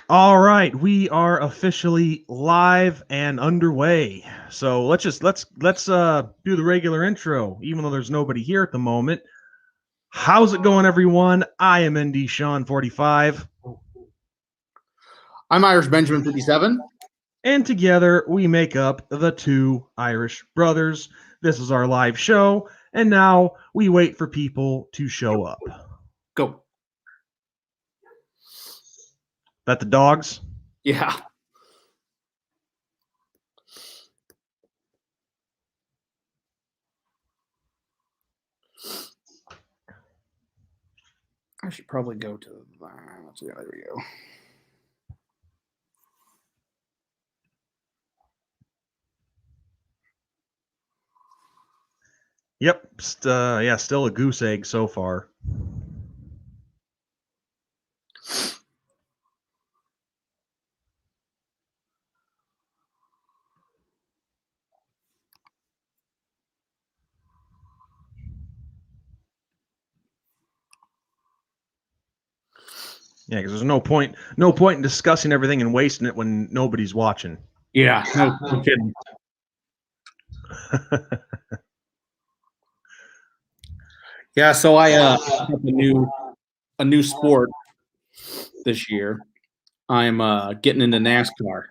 All right, we are officially live and underway. So let's do the regular intro, even though there's nobody here at the moment. How's it going, everyone? I am ND Sean 45, I'm Irish Benjamin 57. and together we make up the two Irish brothers. This is our live show, and now we wait for people to show up. Go. That the dogs? Yeah. I should probably go to let's see, there we go. Yep, still a goose egg so far. Yeah, because there's no point in discussing everything and wasting it when nobody's watching. Yeah, no kidding. Yeah, so I have a new sport this year. I'm getting into NASCAR.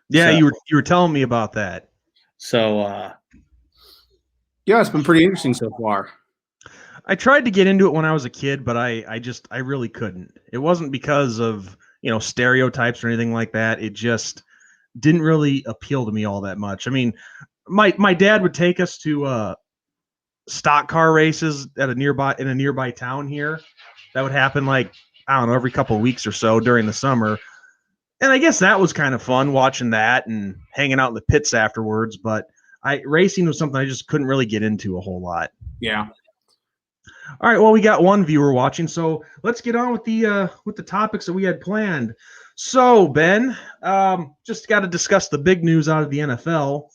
Yeah, So- you were telling me about that. So yeah, it's been pretty interesting so far. I tried to get into it when I was a kid, but I really couldn't. It wasn't because of, stereotypes or anything like that. It just didn't really appeal to me all that much. I mean, my dad would take us to stock car races in a nearby town here. That would happen like, I don't know, every couple of weeks or so during the summer. And I guess that was kind of fun watching that and hanging out in the pits afterwards, but racing was something I just couldn't really get into a whole lot. Yeah. All right, well, we got one viewer watching, so let's get on with the topics that we had planned. So, Ben, just got to discuss the big news out of the NFL.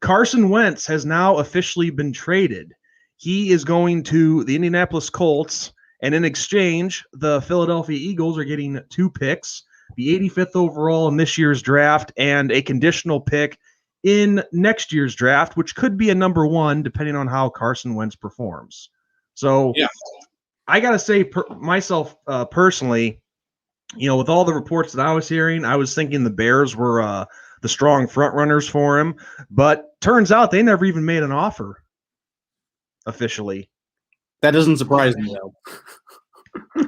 Carson Wentz has now officially been traded. He is going to the Indianapolis Colts, and in exchange, the Philadelphia Eagles are getting 2 picks, the 85th overall in this year's draft, and a conditional pick in next year's draft, which could be a number 1 depending on how Carson Wentz performs. So yeah. I got to say myself personally, with all the reports that I was hearing, I was thinking the Bears were the strong front runners for him, but turns out they never even made an offer officially. That doesn't surprise me, though.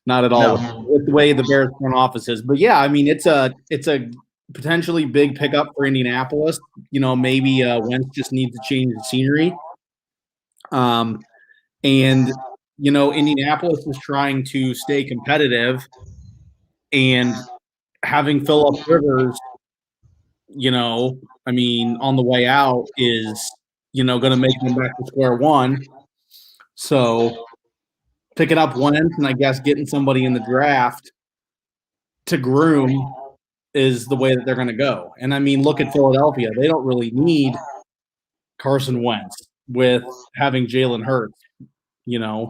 Not at all, no. With the way the Bears front office is. But yeah, I mean, it's a potentially big pickup for Indianapolis. Maybe Wentz just needs to change the scenery. And Indianapolis is trying to stay competitive, and having Phillip Rivers, on the way out is, going to make them back to square one. So picking up Wentz and I guess getting somebody in the draft to groom is the way that they're going to go. And I mean, look at Philadelphia. They don't really need Carson Wentz with having Jalen Hurts,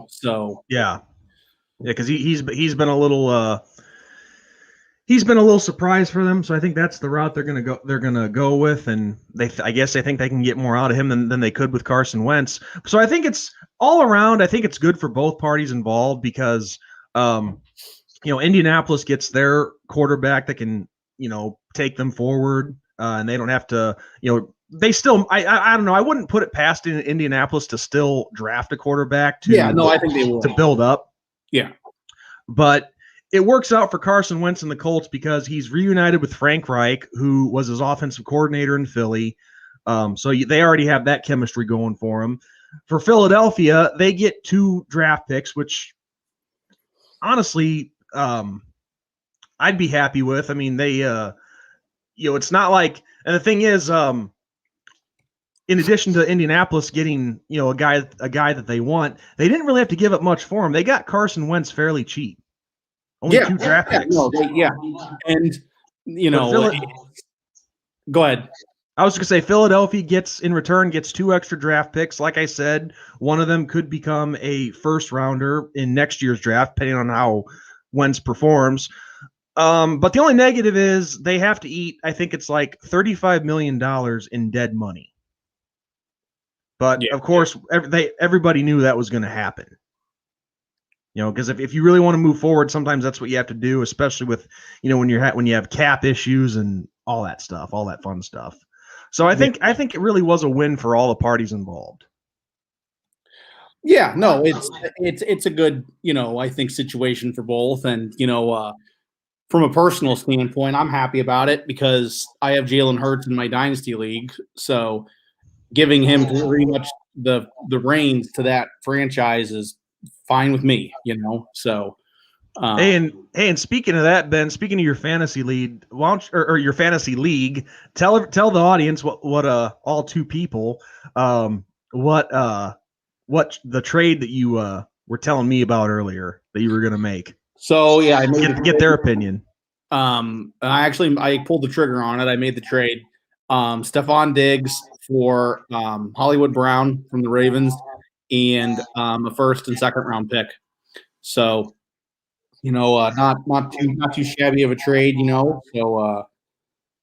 so. Yeah, because he's been a little he's been a little surprise for them, so I think that's the route they're gonna go with, and I guess they think they can get more out of him than they could with Carson Wentz. So I think it's all around. I think it's good for both parties involved because Indianapolis gets their quarterback that can take them forward, and they don't have to they still I don't know. I wouldn't put it past Indianapolis to still draft a quarterback I think they will to build up. Yeah, but it works out for Carson Wentz and the Colts because he's reunited with Frank Reich, who was his offensive coordinator in Philly. So they already have that chemistry going for him. For Philadelphia, they get 2 draft picks, which honestly, I'd be happy with. I mean, they, it's not like, and the thing is, in addition to Indianapolis getting, a guy that they want, they didn't really have to give up much for him. They got Carson Wentz fairly cheap. Only 2 draft picks. And, go ahead. I was going to say Philadelphia gets 2 extra draft picks. Like I said, one of them could become a first rounder in next year's draft, depending on how Wentz performs. But the only negative is they have to eat, I think it's like $35 million in dead money. But of course, everybody knew that was going to happen. Because if you really want to move forward, sometimes that's what you have to do, especially with, when you have cap issues and all that stuff, all that fun stuff. So I think it really was a win for all the parties involved. Yeah, no, it's a good, I think situation for both. And, from a personal standpoint, I'm happy about it because I have Jalen Hurts in my dynasty league. So giving him pretty much the reins to that franchise is fine with me, So and speaking of that, Ben, speaking of your fantasy league, or your fantasy league, tell the audience what all two people what the trade that you were telling me about earlier that you were going to make. So yeah, I get their opinion. I pulled the trigger on it. I made the trade. Stephon Diggs for Hollywood Brown from the Ravens and a first and second round pick. So, not too shabby of a trade, So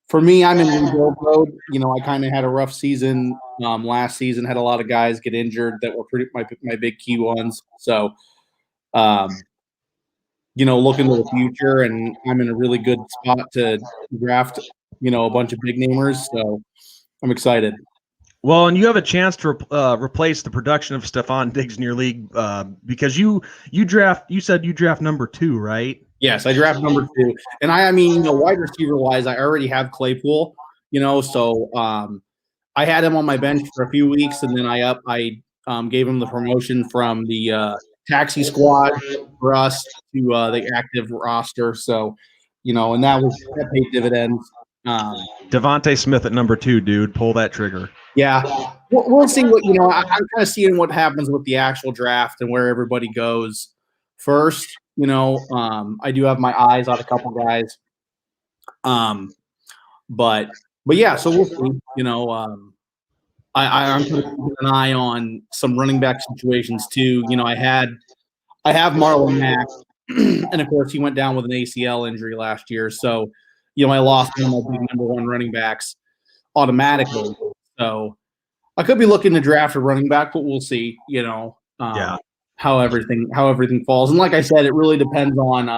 for me, I'm in rebuild mode. I kind of had a rough season last season. Had a lot of guys get injured that were my big key ones. So, looking to the future, and I'm in a really good spot to draft, a bunch of big namers. So I'm excited. Well, and you have a chance to replace the production of Stephon Diggs in your league because you said you draft number 2, right? Yes, I draft number 2, and I mean, wide receiver wise, I already have Claypool, so I had him on my bench for a few weeks, and then I gave him the promotion from the taxi squad for us to the active roster. So, and that paid dividends. Devontae Smith at number 2, dude. Pull that trigger. Yeah. We'll see what, I'm kind of seeing what happens with the actual draft and where everybody goes first. I do have my eyes on a couple guys. But yeah, so we'll see. I'm keeping an eye on some running back situations too. I have Marlon Mack, and of course he went down with an ACL injury last year. So, I lost one of my big number 1 running backs automatically. So I could be looking to draft a running back, but we'll see. How everything falls. And like I said, it really depends on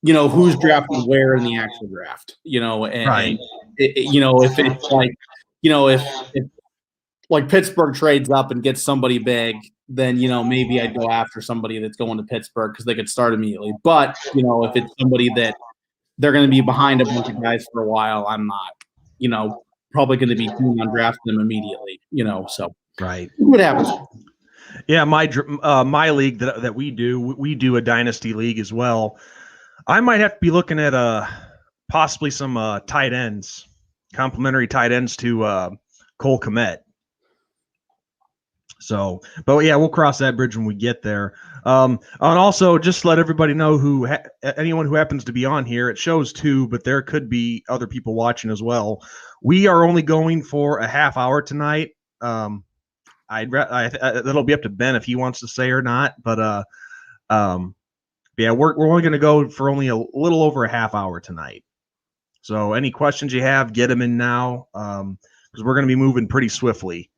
who's drafted where in the actual draft. And right. If it's like if like Pittsburgh trades up and gets somebody big, then maybe I'd go after somebody that's going to Pittsburgh because they could start immediately. But if it's somebody that they're going to be behind a bunch of guys for a while, I'm not probably going to be keen on drafting them immediately. So right. What happens? Yeah, my league that we do a dynasty league as well. I might have to be looking at possibly some tight ends, complimentary tight ends to Cole Kmet. So, but yeah, we'll cross that bridge when we get there. And also, just let everybody know anyone who happens to be on here. It shows 2, but there could be other people watching as well. We are only going for a half hour tonight. That'll be up to Ben if he wants to say or not. But yeah, we're only going to go for only a little over a half hour tonight. So any questions you have, get them in now because we're going to be moving pretty swiftly.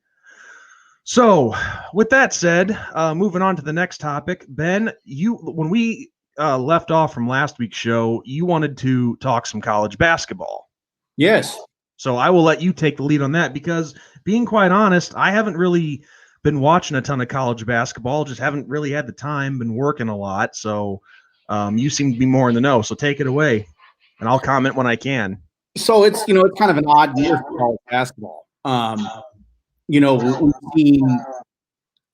So with that said, moving on to the next topic, Ben, when we left off from last week's show, you wanted to talk some college basketball. Yes. So I will let you take the lead on that because, being quite honest, I haven't really been watching a ton of college basketball, just haven't really had the time, been working a lot. So you seem to be more in the know. So take it away, and I'll comment when I can. So it's kind of an odd year for college basketball. We've seen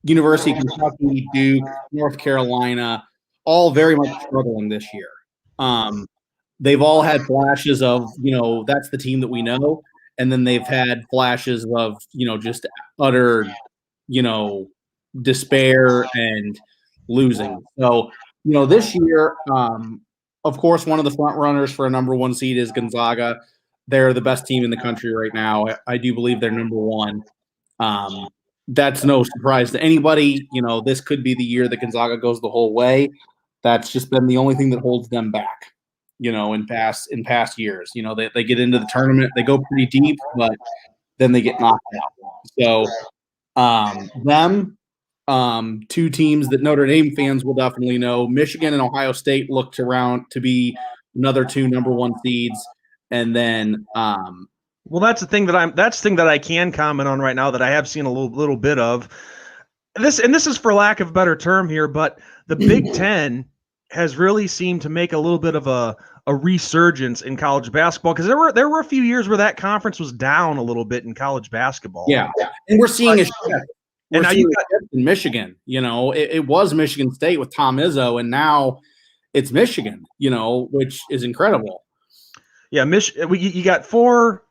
University of Kentucky, Duke, North Carolina, all very much struggling this year. They've all had flashes of, that's the team that we know. And then they've had flashes of, just utter, despair and losing. So, this year, of course, one of the front runners for a number 1 seed is Gonzaga. They're the best team in the country right now. I do believe they're number 1. That's no surprise to anybody. This could be the year that Gonzaga goes the whole way. That's just been the only thing that holds them back. in past years. They get into the tournament, they go pretty deep, but then they get knocked out. So two teams that Notre Dame fans will definitely know. Michigan and Ohio State looked around to be another two number one seeds. And then well, that's the thing that I can comment on right now that I have seen a little bit of. This is for lack of a better term here, but the Big Ten has really seemed to make a little bit of a resurgence in college basketball, because there were a few years where that conference was down a little bit in college basketball. Yeah, and we're seeing a shift. And now you got in Michigan. It was Michigan State with Tom Izzo, and now it's Michigan. Which is incredible. Yeah, you got four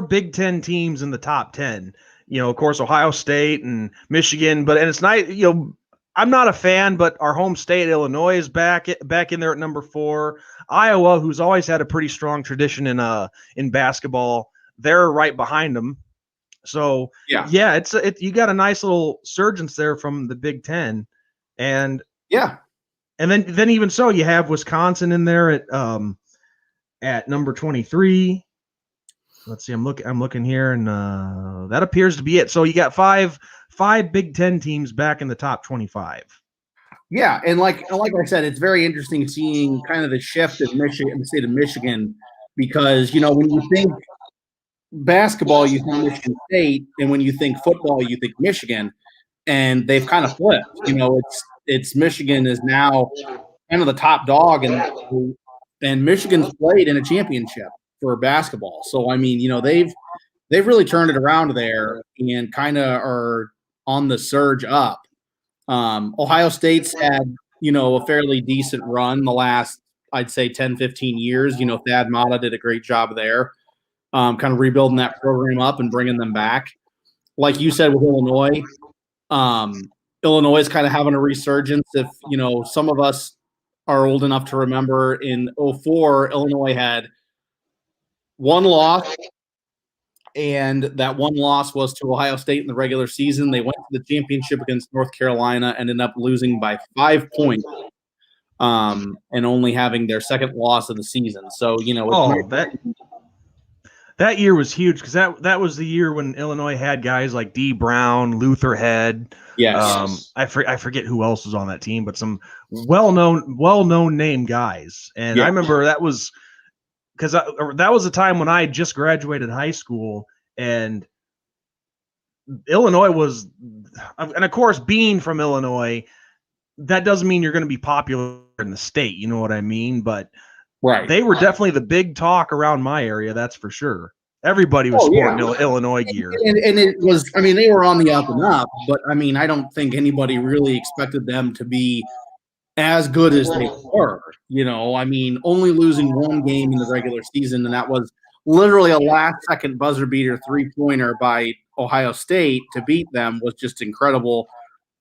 Big Ten teams in the top 10. Of course, Ohio State and Michigan, and it's nice. I'm not a fan, but our home state, Illinois, is back in there at number 4. Iowa, who's always had a pretty strong tradition in basketball, they're right behind them. So yeah, you got a nice little surgence there from the Big Ten, and then even so, you have Wisconsin in there at number 23. Let's see, I'm looking here, and that appears to be it. So you got five Big Ten teams back in the top 25. Yeah, and like I said, it's very interesting seeing kind of the shift in the state of Michigan, because when you think basketball, you think Michigan State, and when you think football, you think Michigan, and they've kind of flipped. It's Michigan is now kind of the top dog, and Michigan's played in a championship for basketball. So I mean, they've really turned it around there and kind of are on the surge up. Ohio State's had a fairly decent run the last, I'd say, 10-15 years. Thad Matta did a great job there, kind of rebuilding that program up and bringing them back. Like you said with Illinois, Illinois is kind of having a resurgence. If some of us are old enough to remember, in 2004, Illinois had one loss, and that one loss was to Ohio State in the regular season. They went to the championship against North Carolina, ended up losing by 5 points, and only having their second loss of the season. So that year was huge, because that was the year when Illinois had guys like D. Brown, Luther Head. Yes. I forget who else was on that team, but some well-known name guys. And I remember that was because that was the time when I had just graduated high school, and Illinois was, and of course, being from Illinois, that doesn't mean you're going to be popular in the state. You know what I mean? But they were definitely the big talk around my area. That's for sure. Everybody was sporting Illinois gear. And it was, I mean, they were on the up and up, but I mean, I don't think anybody really expected them to be as good as they were. I mean, only losing one game in the regular season, and that was literally a last-second buzzer beater 3-pointer by Ohio State to beat them, was just incredible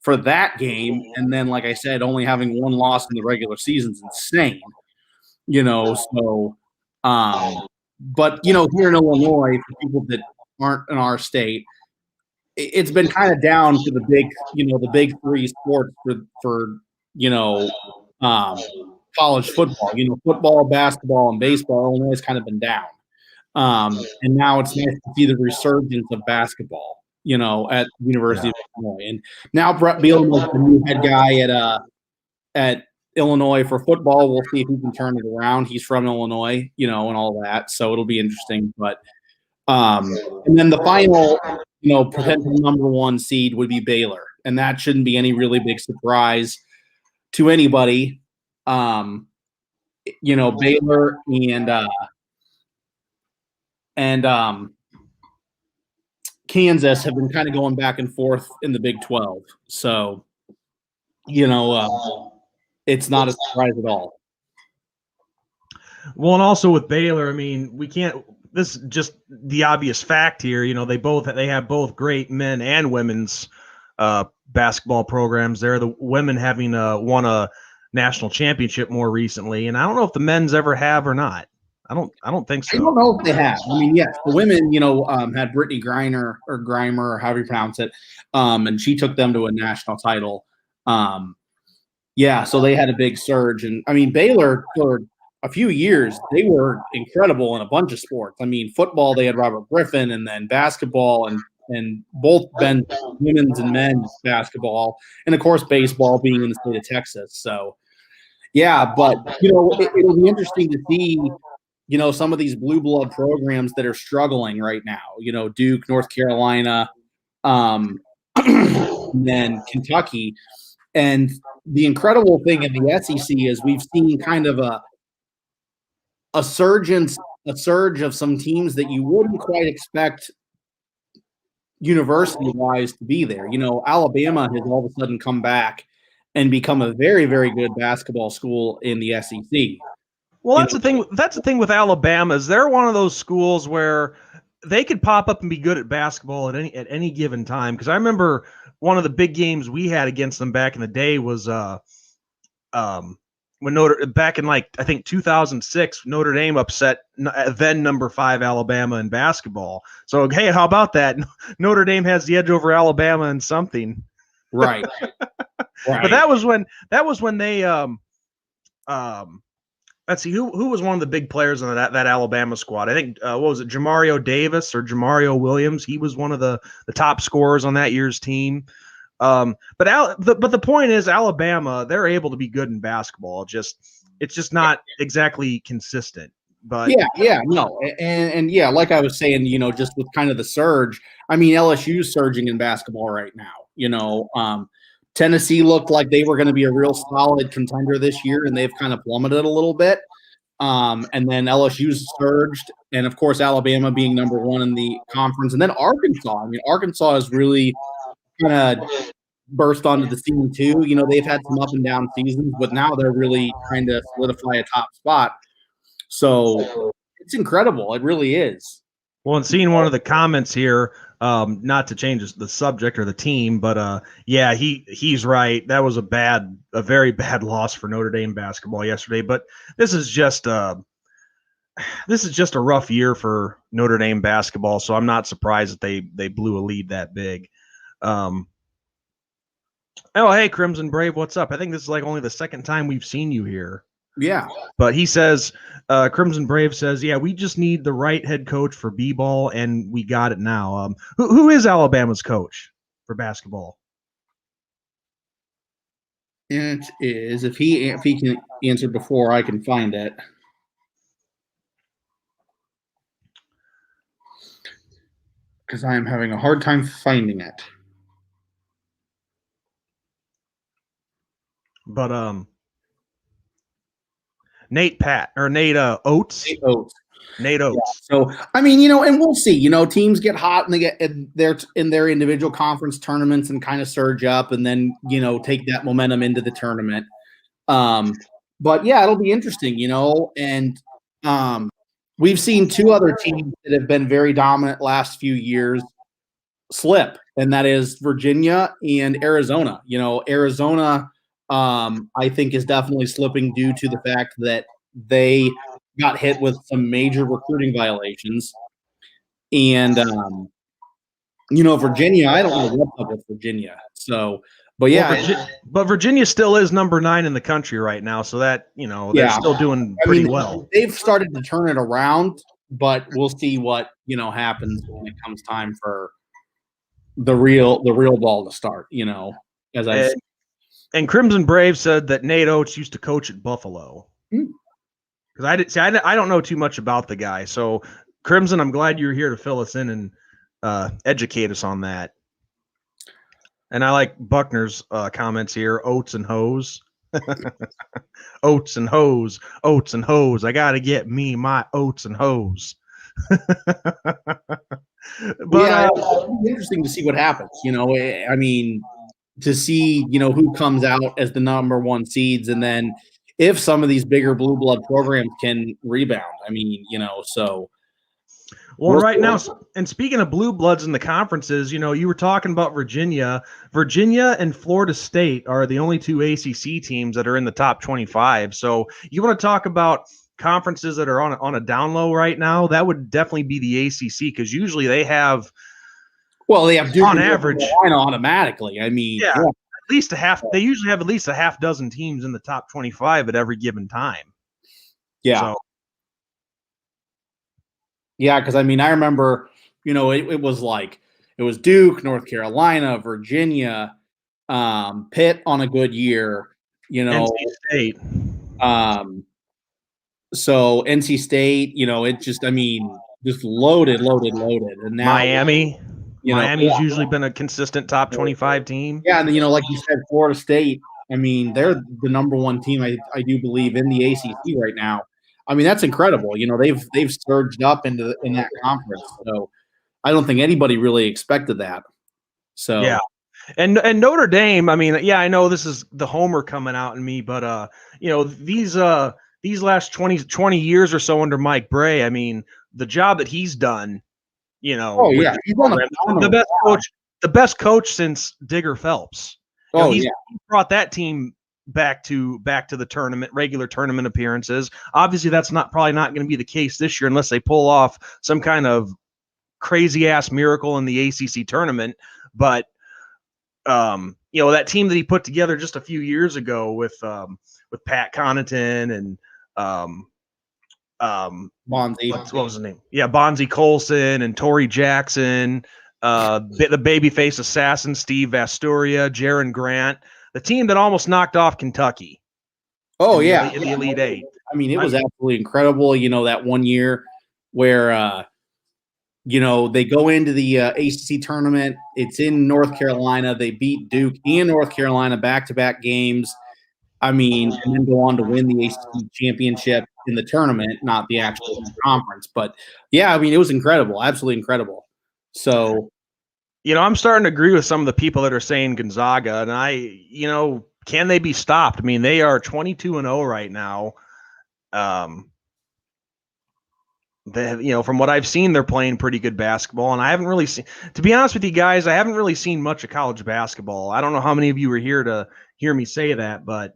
for that game. And then, like I said, only having one loss in the regular season is insane. But here in Illinois, for people that aren't in our state, it's been kind of down to the big three sports for college football. Football, basketball, and baseball. Illinois has kind of been down, and now it's nice to see the resurgence of basketball. At the University of Illinois, and now Brett Bielema is the new head guy at Illinois for football. We'll see if he can turn it around. He's from Illinois, and all that, so it'll be interesting. But and then the final, potential number 1 seed would be Baylor, and that shouldn't be any really big surprise to anybody. Baylor and Kansas have been kind of going back and forth in the Big 12, so it's not a surprise at all. Well, and also with Baylor, I mean, we can't. This is just the obvious fact here. They have both great men and women's basketball programs there. The women having won a national championship more recently, and I don't know if the men's ever have or not. I don't think so. I don't know if they have. I mean, yes, the women, had Brittany Griner or Grimer, or however you pronounce it, and she took them to a national title. So they had a big surge, and I mean Baylor for a few years, they were incredible in a bunch of sports. I mean, football, they had Robert Griffin, and then basketball and both women's and men's basketball, and of course baseball being in the state of Texas. So yeah, but it'll be interesting to see, some of these blue blood programs that are struggling right now. Duke, North Carolina, and then Kentucky. And the incredible thing in the SEC is we've seen kind of a surge of some teams that you wouldn't quite expect university-wise to be there. Alabama has all of a sudden come back and become a very, very good basketball school in the SEC. Well, that's the thing. That's the thing with Alabama is they're one of those schools where they could pop up and be good at basketball at any given time. Because I remember one of the big games we had against them back in the day was when back in I think 2006, Notre Dame upset then number 5 Alabama in basketball. So hey, how about that? Notre Dame has the edge over Alabama in something. Right. Right. But that was when they let's see who was one of the big players on that Alabama squad. I think what was it, Jamario Davis or Jamario Williams? He was one of the top scorers on that year's team. But the point is Alabama, they're able to be good in basketball. It's just not exactly consistent. But no, and yeah, like I was saying, just with kind of the surge. I mean, LSU's surging in basketball right now. Tennessee looked like they were going to be a real solid contender this year, and they've kind of plummeted a little bit. And then LSU's surged, and of course Alabama being number 1 in the conference, and then Arkansas. I mean, Arkansas has really kind of burst onto the scene too. They've had some up and down seasons, but now they're really trying to solidify a top spot. So it's incredible. It really is. Well, and seeing one of the comments here, not to change the subject or the team, but yeah, he's right. That was a very bad loss for Notre Dame basketball yesterday. But this is just a rough year for Notre Dame basketball. So I'm not surprised that they blew a lead that big. Oh, hey, Crimson Brave, what's up? I think this is only the second time we've seen you here. Yeah. But he says, Crimson Brave says, yeah, we just need the right head coach for B-ball, and we got it now. Who is Alabama's coach for basketball? It is. If he can answer before I can find it. Because I am having a hard time finding it. But Nate Oates. Nate Oates. Yeah. So I mean, and we'll see. Teams get hot and they get in their individual conference tournaments and kind of surge up, and then take that momentum into the tournament. But yeah, it'll be interesting. And we've seen 2 other teams that have been very dominant last few years slip, and that is Virginia and Arizona. Arizona. I think is definitely slipping due to the fact that they got hit with some major recruiting violations. And, Virginia, I don't know what's up with Virginia. So, but yeah. But Virginia still is number 9 in the country right now. So that, they're still doing pretty well. They've started to turn it around, but we'll see what, happens when it comes time for the real ball to start, as I said. And Crimson Brave said that Nate Oates used to coach at Buffalo. Because I don't know too much about the guy. So, Crimson, I'm glad you're here to fill us in and educate us on that. And I like Buckner's comments here. Oats and hose. Oats and hose. Oats and hose. I got to get me my oats and hose. But it'll be interesting to see what happens. I mean, to see, who comes out as the number 1 seeds, and then if some of these bigger blue blood programs can rebound. I mean, so. Well, right now, and speaking of blue bloods in the conferences, you were talking about Virginia. Virginia and Florida State are the only 2 ACC teams that are in the top 25. So you want to talk about conferences that are on a down low right now? That would definitely be the ACC, because usually they have. Well, they have Duke on average automatically. I mean, yeah, at least a half. They usually have at least a half dozen teams in the top 25 at every given time. Yeah. So, yeah, because I mean, I remember, it was Duke, North Carolina, Virginia, Pitt on a good year, NC State. um, so NC State, it just, I mean, just loaded, and now, Miami. Miami's yeah, usually been a consistent top 25 team. yeah, and like you said, Florida State. I mean, they're the number one team, I do believe, in the ACC right now. I mean, that's incredible. They've surged up in that conference. So I don't think anybody really expected that. So Yeah. And Notre Dame, I mean, yeah, I know this is the homer coming out in me, but these last 20 years or so under Mike Bray, I mean, the job that he's done, oh with yeah, he's done a the best coach, the best coach since Digger Phelps. He brought that team back to the tournament, regular tournament appearances. Obviously, that's probably not going to be the case this year unless they pull off some kind of crazy ass miracle in the ACC tournament. But that team that he put together just a few years ago with Pat Connaughton and Bonzi. what was his name? Yeah, Bonzi Colson and Torrey Jackson, the babyface assassin Steve Vasturia, Jaron Grant, the team that almost knocked off Kentucky. Oh in yeah, the Elite Eight. I mean, it was absolutely incredible. That one year where they go into the ACC tournament. It's in North Carolina. They beat Duke and North Carolina back-to-back games. I mean, and then go on to win the ACC championship in the tournament, not the actual conference. But, yeah, I mean, it was incredible, absolutely incredible. So, I'm starting to agree with some of the people that are saying Gonzaga, and can they be stopped? I mean, they are 22-0 right now. From what I've seen, they're playing pretty good basketball, and I haven't really seen, to be honest with you guys, I haven't really seen much of college basketball. I don't know how many of you were here to hear me say that, but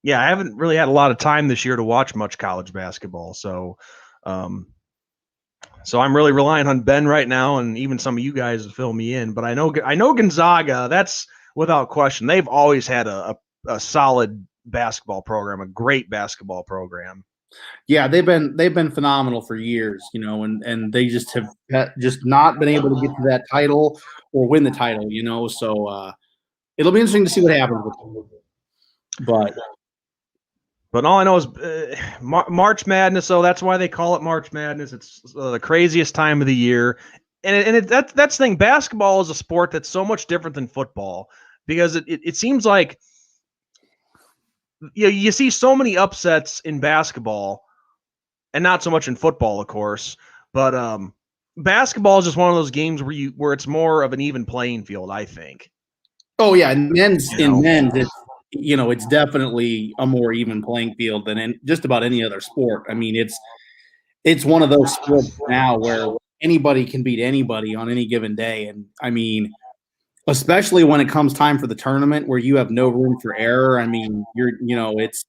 yeah, I haven't really had a lot of time this year to watch much college basketball. So I'm really relying on Ben right now, and even some of you guys to fill me in. But I know Gonzaga, that's without question. They've always had a solid basketball program, a great basketball program. Yeah, they've been phenomenal for years, and they just have just not been able to get to that title or win the title, So it'll be interesting to see what happens with them. But all I know is March Madness. So that's why they call it March Madness. It's the craziest time of the year, and that's the thing. Basketball is a sport that's so much different than football because it seems like you see so many upsets in basketball, and not so much in football, of course. But basketball is just one of those games where it's more of an even playing field, I think. Oh yeah, in men's, it's definitely a more even playing field than in just about any other sport. I mean, it's one of those sports now where anybody can beat anybody on any given day, and I mean, especially when it comes time for the tournament where you have no room for error. I mean, it's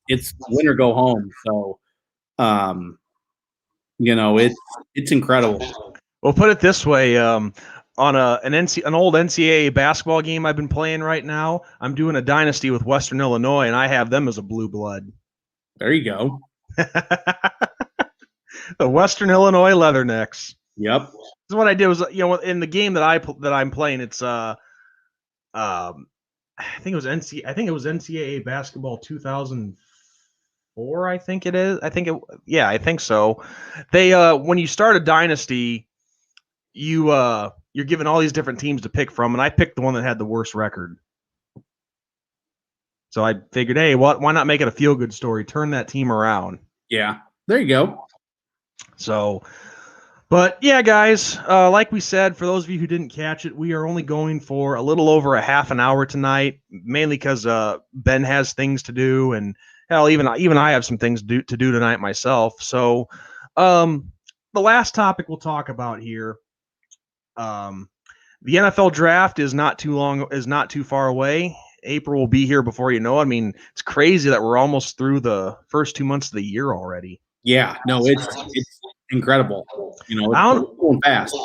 win or go home. So, it's incredible. Well, put it this way, on an old NCAA basketball game I've been playing right now, I'm doing a dynasty with Western Illinois, and I have them as a blue blood. There you go. The Western Illinois Leathernecks. Yep. This is what I did was, in the game that I'm playing, it's I think it was NCAA basketball 2004. I think it is. I think so. They when you start a dynasty, you're given all these different teams to pick from, and I picked the one that had the worst record. So I figured, hey, why not make it a feel-good story? Turn that team around. Yeah, there you go. So, but yeah, guys, like we said, for those of you who didn't catch it, we are only going for a little over a half an hour tonight, mainly because Ben has things to do, and hell, even I have some things to do tonight myself. So, the last topic we'll talk about here. The NFL draft is not too far away. April will be here before you know it. I mean, it's crazy that we're almost through the first 2 months of the year already. Yeah, no, it's incredible. It's going fast.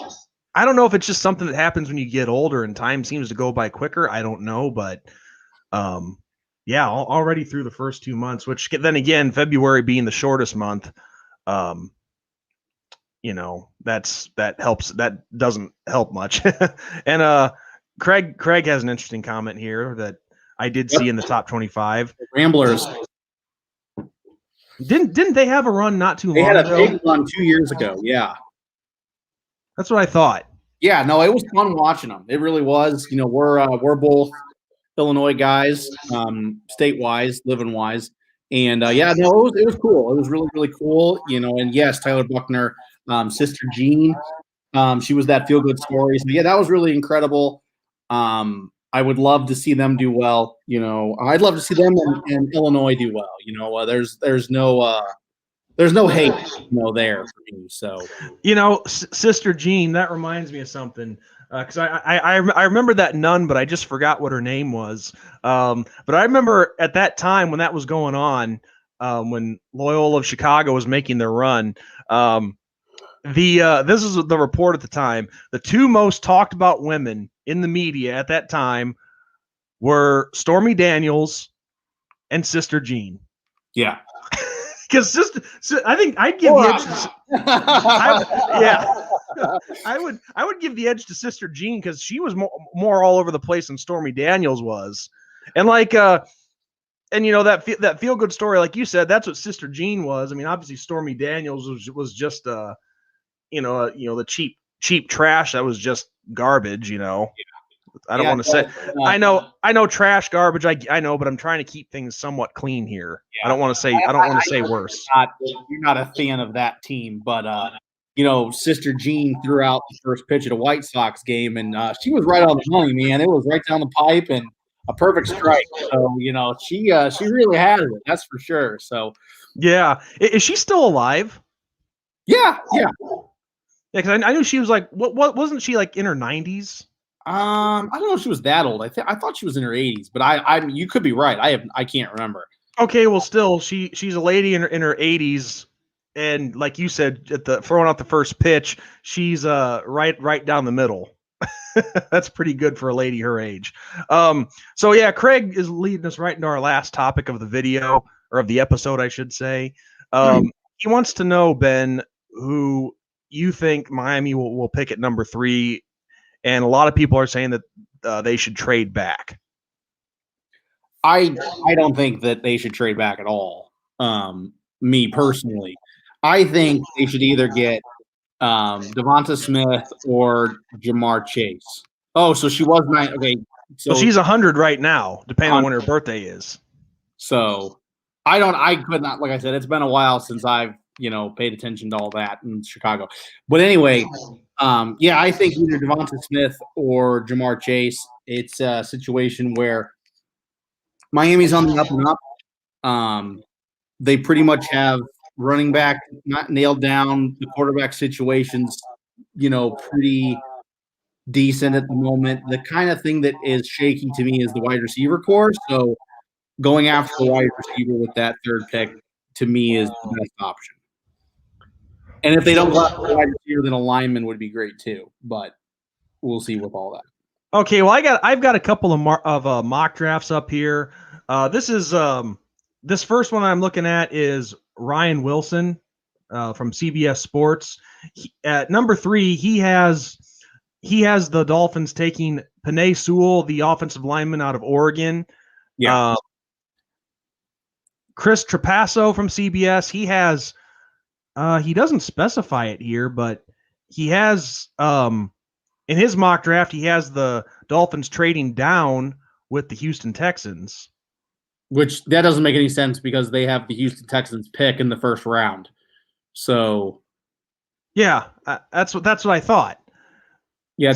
I don't know if it's just something that happens when you get older and time seems to go by quicker. I don't know, but Yeah, already through the first 2 months, which then again, February being the shortest month, that helps. That doesn't help much. And Craig has an interesting comment here that I did see in the top 25. Ramblers. Didn't they have a run not too They long had a ago? big run 2 years ago. Yeah. That's what I thought. Yeah, no, it was fun watching them. It really was. We're both Illinois guys, state-wise, living-wise. And, yeah, no, it was cool. It was really, really cool, and, yes, Tyler Buckner, Sister Jean, she was that feel-good story. So, yeah, that was really incredible. I would love to see them do well. I'd love to see them and Illinois do well. There's no hate, there for me. So, Sister Jean, that reminds me of something. Because I remember that nun, but I just forgot what her name was. But I remember at that time when that was going on, when Loyola of Chicago was making their run. This is the report at the time. The two most talked about women in the media at that time were Stormy Daniels and Sister Jean. Yeah. Because I think I'd give the edge. I would give the edge to Sister Jean because she was more all over the place than Stormy Daniels was, and that feel good story, like you said, that's what Sister Jean was. I mean, obviously Stormy Daniels was just the cheap trash that was just garbage. I don't want to say. I know trash, garbage. I know, but I'm trying to keep things somewhat clean here. Yeah. I don't want to say worse. You're not a fan of that team, but Sister Jean threw out the first pitch at a White Sox game, and she was right on the money, man. It was right down the pipe and a perfect strike. So she really has it. That's for sure. So yeah, is she still alive? Yeah. Yeah, because I knew she was like what wasn't she like in her 90s? I don't know if she was that old. I thought she was in her 80s, but you could be right. I can't remember. Okay, well, still she's a lady in her 80s, and like you said, throwing out the first pitch, she's right down the middle. That's pretty good for a lady her age. So yeah, Craig is leading us right into our last topic of the video, or of the episode, I should say. He wants to know, Ben, who you think Miami will pick at number 3. And a lot of people are saying that they should trade back. I don't think that they should trade back at all. Me personally, I think they should either get Devonta Smith or Jamar Chase. Oh, so she was 9. Okay, so she's 100 right now, depending on when her birthday is. So I could not. Like I said, it's been a while since I've paid attention to all that in Chicago. But anyway. Yeah, I think either Devonta Smith or Jamar Chase. It's a situation where Miami's on the up and up. They pretty much have running back not nailed down. The quarterback situation's, pretty decent at the moment. The kind of thing that is shaky to me is the wide receiver core. So going after the wide receiver with that third pick, to me, is the best option. And if they don't go out for wide receiver, then a lineman would be great too. But we'll see with all that. Okay, well, I've got a couple of mock drafts up here. This first one I'm looking at is Ryan Wilson from CBS Sports. At number 3, he has the Dolphins taking Penei Sewell, the offensive lineman out of Oregon. Yeah. Chris Trapasso from CBS. He has. He doesn't specify it here, but he has in his mock draft, he has the Dolphins trading down with the Houston Texans. Which that doesn't make any sense because they have the Houston Texans pick in the first round. So yeah, that's what I thought. Yeah,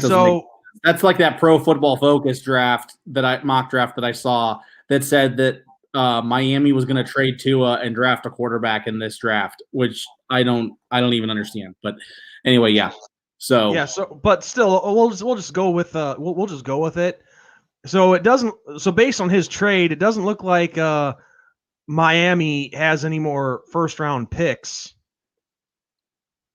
that's like that Pro Football Focus mock draft that I saw that said that Miami was going to trade Tua and draft a quarterback in this draft, which I don't even understand. But anyway, yeah. So yeah. So, but still, we'll just go with we'll just go with it. So it doesn't. So based on his trade, it doesn't look like Miami has any more first round picks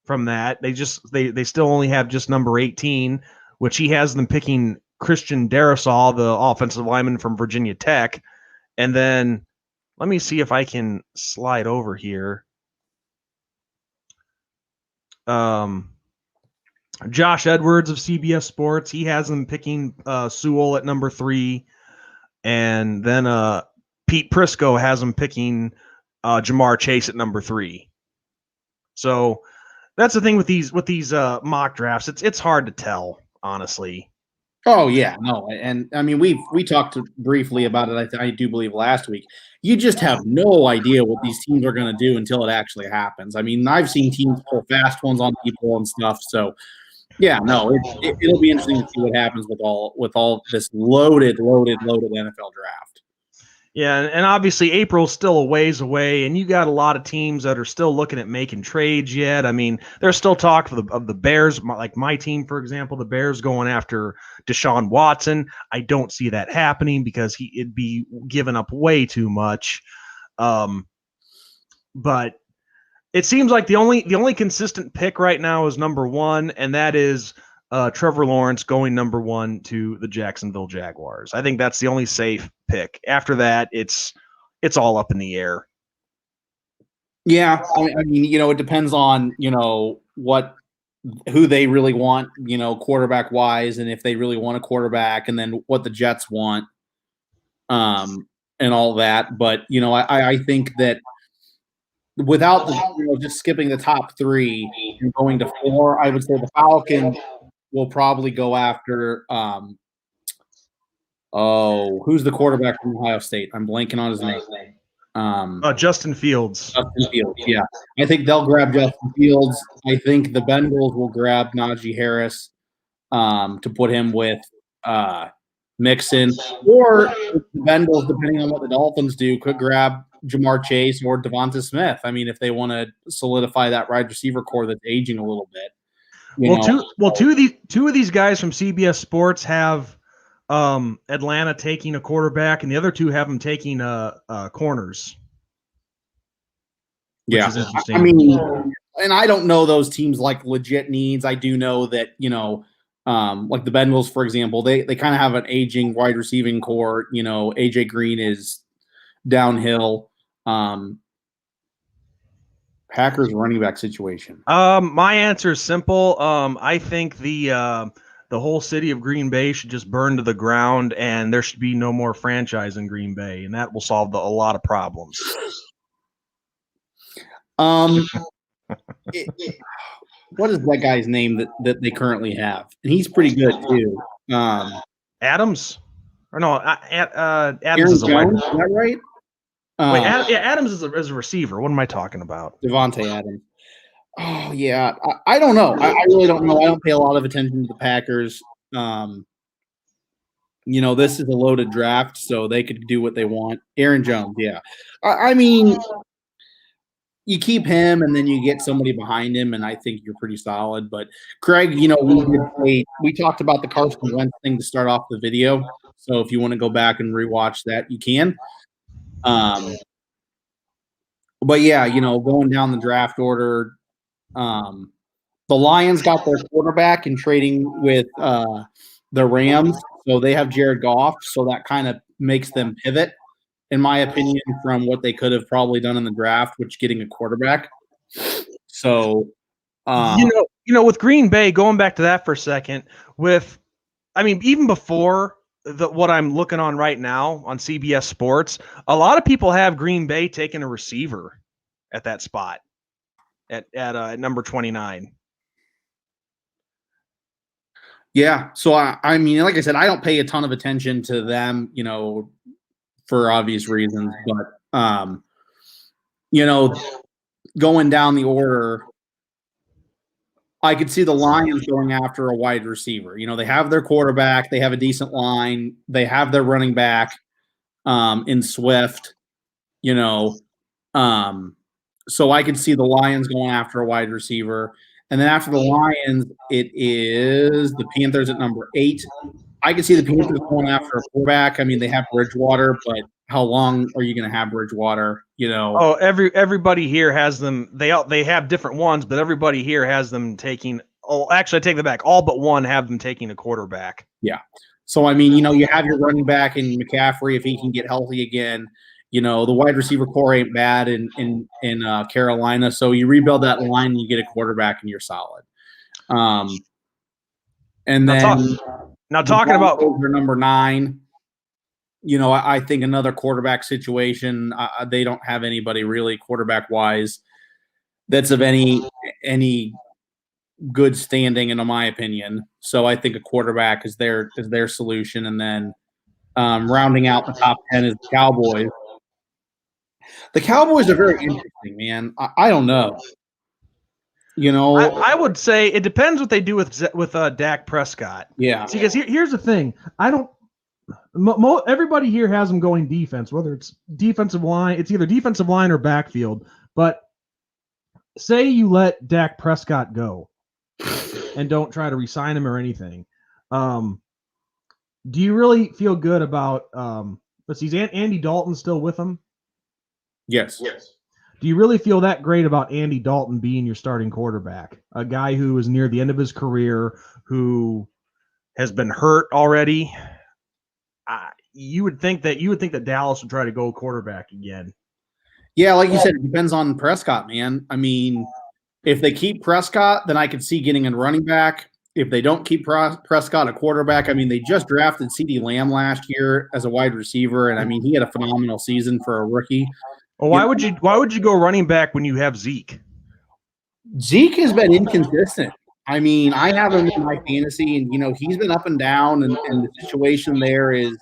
from that. They still only have just number 18, which he has them picking Christian Darrisaw, the offensive lineman from Virginia Tech. And then let me see if I can slide over here. Josh Edwards of CBS Sports, he has them picking Sewell at number 3. And then Pete Prisco has them picking Jamar Chase at number 3. So that's the thing with these mock drafts. It's hard to tell, honestly. Oh yeah, no, and I mean we talked briefly about it. I do believe last week. You just have no idea what these teams are going to do until it actually happens. I mean, I've seen teams pull fast ones on people and stuff. So yeah, no, it'll be interesting to see what happens with all this loaded NFL draft. Yeah, and obviously April's still a ways away, and you got a lot of teams that are still looking at making trades yet. I mean, there's still talk of the Bears, like my team, for example, the Bears going after Deshaun Watson. I don't see that happening because it'd be giving up way too much. But it seems like the only consistent pick right now is number 1, and that is Trevor Lawrence going number 1 to the Jacksonville Jaguars. I think that's the only safe pick. After that, it's all up in the air. Yeah, I mean, it depends on who they really want, quarterback wise, and if they really want a quarterback, and then what the Jets want, and all that. But I think that without just skipping the top 3 and going to 4, I would say the Falcons will probably go after who's the quarterback from Ohio State? I'm blanking on his name. Justin Fields. Justin Fields, yeah. I think they'll grab Justin Fields. I think the Bengals will grab Najee Harris to put him with Mixon. Or the Bengals, depending on what the Dolphins do, could grab Jamar Chase or Devonta Smith. I mean, if they want to solidify that wide receiver core that's aging a little bit. Two of these guys from CBS Sports have Atlanta taking a quarterback, and the other 2 have them taking corners. Yeah, I mean, and I don't know those teams like legit needs. I do know that like the Bengals, for example, they kind of have an aging wide receiving core. AJ Green is downhill. Packers running back situation. My answer is simple. I think the whole city of Green Bay should just burn to the ground, and there should be no more franchise in Green Bay, and that will solve a lot of problems. What is that guy's name that they currently have? And he's pretty good too. Adams, or no? Adams Aaron is a wide. Jones, is that right? Wait, Adams is a receiver. What am I talking about? Devontae Adams. Oh yeah, I don't know. I really don't know. I don't pay a lot of attention to the Packers. This is a loaded draft, so they could do what they want. Aaron Jones, yeah. I mean, you keep him, and then you get somebody behind him, and I think you're pretty solid. But Craig, we talked about the Carson Wentz thing to start off the video. So if you want to go back and rewatch that, you can. But yeah, going down the draft order, the Lions got their quarterback and trading with the Rams, so they have Jared Goff, so that kind of makes them pivot, in my opinion, from what they could have probably done in the draft, which getting a quarterback. So, with Green Bay, going back to that for a second, even before what I'm looking on right now on CBS Sports, a lot of people have Green Bay taking a receiver at that spot at number 29. Yeah. So I mean, like I said, I don't pay a ton of attention to them, for obvious reasons, but going down the order, I could see the Lions going after a wide receiver. They have their quarterback, they have a decent line, they have their running back in Swift, so I could see the Lions going after a wide receiver. And then after the Lions, it is the Panthers at number 8. I could see the Panthers going after a quarterback. I mean, they have Bridgewater, but how long are you going to have Bridgewater? Oh, everybody here has them. They have different ones, but everybody here has them taking. Oh, actually, I take that back. All but one have them taking a quarterback. Yeah. So, I mean, you have your running back in McCaffrey if he can get healthy again. The wide receiver core ain't bad in Carolina. So you rebuild that line and you get a quarterback and you're solid. And then talking about number 9, I think another quarterback situation, they don't have anybody really quarterback-wise that's of any good standing, in my opinion. So I think a quarterback is their solution. And then rounding out the top 10 is the Cowboys. The Cowboys are very interesting, man. I don't know. I would say it depends what they do with Dak Prescott. Yeah. See, because here's the thing. Everybody here has them going defense, whether it's defensive line. It's either defensive line or backfield. But say you let Dak Prescott go and don't try to re-sign him or anything. Do you really feel good about let's see, is Andy Dalton still with him? Yes. Do you really feel that great about Andy Dalton being your starting quarterback? A guy who is near the end of his career, who has been hurt already. You would think that Dallas would try to go quarterback again. Yeah, like you said, it depends on Prescott, man. I mean, if they keep Prescott, then I could see getting a running back. If they don't keep Prescott a quarterback, I mean, they just drafted CeeDee Lamb last year as a wide receiver, and I mean, he had a phenomenal season for a rookie. Well, why would you go running back when you have Zeke? Zeke has been inconsistent. I mean, I have him in my fantasy, and he's been up and down, and the situation there is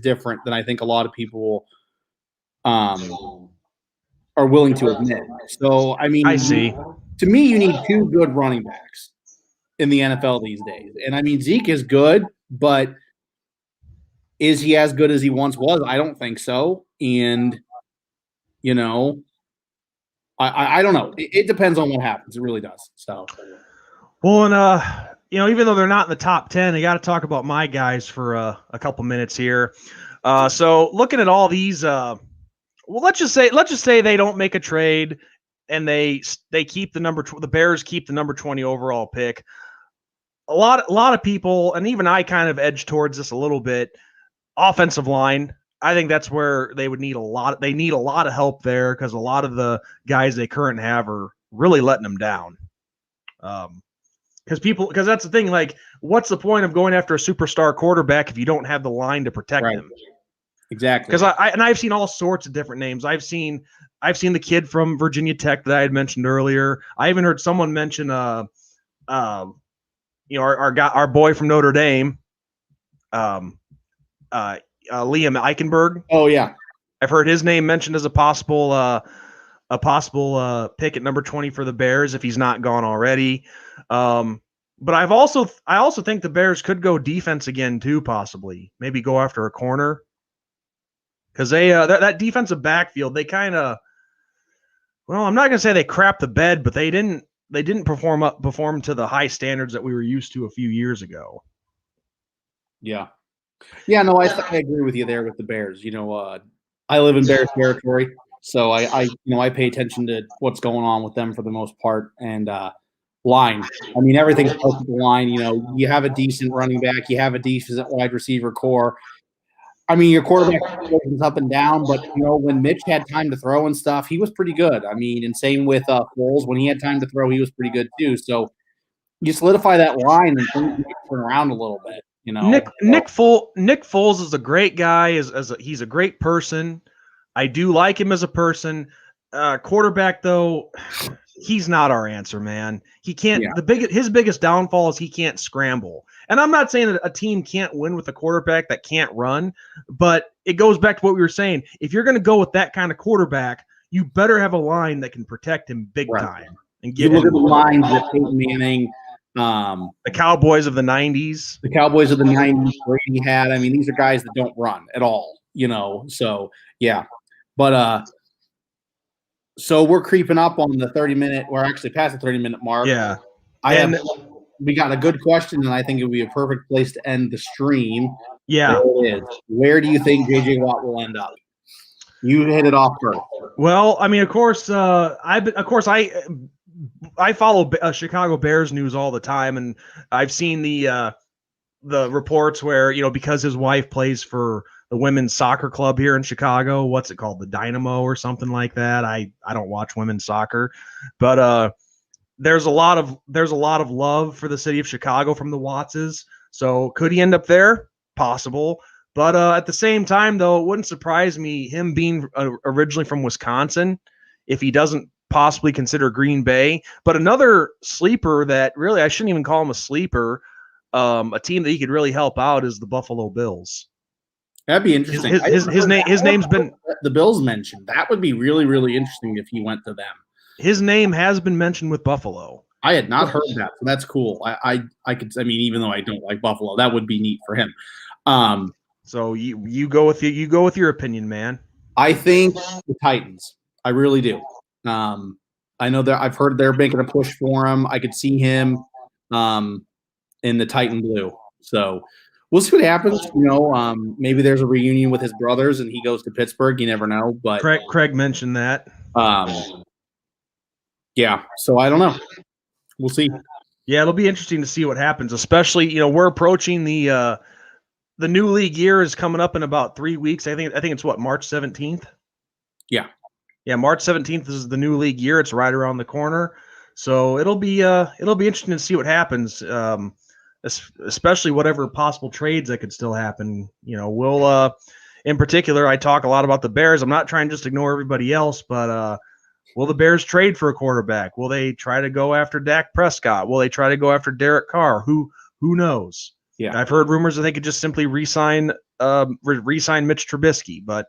different than I think a lot of people are willing to admit. So, I mean, I see. To me, you need 2 good running backs in the NFL these days. And I mean, Zeke is good, but is he as good as he once was? I don't think so. And, I don't know. It depends on what happens. It really does. So, well, and even though they're not in the top 10, I got to talk about my guys for a couple minutes here. So looking at all these, well, let's just say they don't make a trade and they keep the Bears keep the number 20 overall pick. A lot of people, and even I kind of edge towards this a little bit. Offensive line, I think that's where they would need a lot. They need a lot of help there because a lot of the guys they currently have are really letting them down. Because that's the thing. Like, what's the point of going after a superstar quarterback if you don't have the line to protect them? Exactly. Because I've seen all sorts of different names. I've seen the kid from Virginia Tech that I had mentioned earlier. I even heard someone mention our boy from Notre Dame, Liam Eichenberg. Oh yeah, I've heard his name mentioned as a possible pick at number 20 for the Bears if he's not gone already. But I also think the Bears could go defense again too, possibly. Maybe go after a corner. Because that defensive backfield, they kind of, well, I'm not gonna say they crapped the bed, but they didn't perform to the high standards that we were used to a few years ago. Yeah, no, I agree with you there with the Bears. I live in Bears territory, so I pay attention to what's going on with them for the most part. And line, I mean, everything starts with the line. You have a decent running back, you have a decent wide receiver core. I mean, your quarterback is up and down, but when Mitch had time to throw and stuff, he was pretty good. I mean, and same with Foles. When he had time to throw, he was pretty good too. So you solidify that line and things turn around a little bit. Nick Foles is a great guy. He's a great person. I do like him as a person. Quarterback though, he's not our answer, man. He can't. Yeah. His biggest downfall is he can't scramble. And I'm not saying that a team can't win with a quarterback that can't run, but it goes back to what we were saying. If you're going to go with that kind of quarterback, you better have a line that can protect him big time. And you look at the lines that Peyton Manning, the Cowboys of the 90s. The Cowboys of the 90s Brady had. I mean, these are guys that don't run at all, So, yeah. But so we're creeping up on the 30-minute. We're actually past the 30-minute mark. Yeah. We got a good question, and I think it would be a perfect place to end the stream. Yeah. There it is. Where do you think J.J. Watt will end up? You hit it off first. Well, I mean, of course, I follow Chicago Bears news all the time, and I've seen the the reports where, because his wife plays for the women's soccer club here in Chicago, what's it called? The Dynamo or something like that. I don't watch women's soccer, but there's a lot of love for the city of Chicago from the Wattses. So could he end up there? Possible. But at the same time, though, it wouldn't surprise me, him being originally from Wisconsin, if he doesn't possibly consider Green Bay. But another sleeper that really, I shouldn't even call him a sleeper, a team that he could really help out is the Buffalo Bills. That'd be interesting. His name's been the Bills mentioned. That would be really, really interesting if he went to them. His name has been mentioned with Buffalo. I had not heard that, so that's cool. I could. I mean, even though I don't like Buffalo, that would be neat for him. So you go with your opinion, man. I think the Titans. I really do. I know that I've heard they're making a push for him. I could see him in the Titan blue. So we'll see what happens. Maybe there's a reunion with his brothers and he goes to Pittsburgh. You never know. But Craig mentioned that. Yeah. So I don't know. We'll see. Yeah, it'll be interesting to see what happens. Especially, we're approaching the new league year is coming up in about 3 weeks. I think it's March 17th. Yeah. Yeah, March 17th is the new league year. It's right around the corner. So it'll be interesting to see what happens. Especially whatever possible trades that could still happen. We'll in particular, I talk a lot about the Bears. I'm not trying to just ignore everybody else, but will the Bears trade for a quarterback? Will they try to go after Dak Prescott? Will they try to go after Derek Carr? Who knows? Yeah, I've heard rumors that they could just simply re-sign Mitch Trubisky, but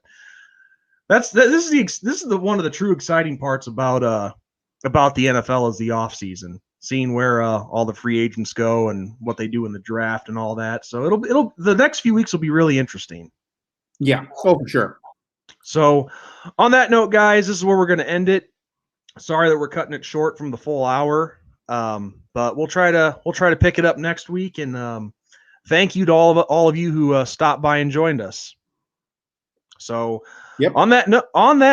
this is one of the true exciting parts about the NFL is the offseason, seeing where all the free agents go and what they do in the draft and all that. So it'll the next few weeks will be really interesting. Yeah, for sure. So on that note, guys, this is where we're going to end it. Sorry that we're cutting it short from the full hour, but we'll try to pick it up next week. And thank you to all of you who stopped by and joined us. So yep. On that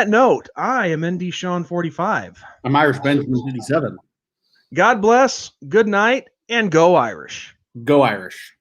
note, I am ND Sean 45. I'm Irish Benjamin 57. God bless, good night, and go Irish. Go Irish.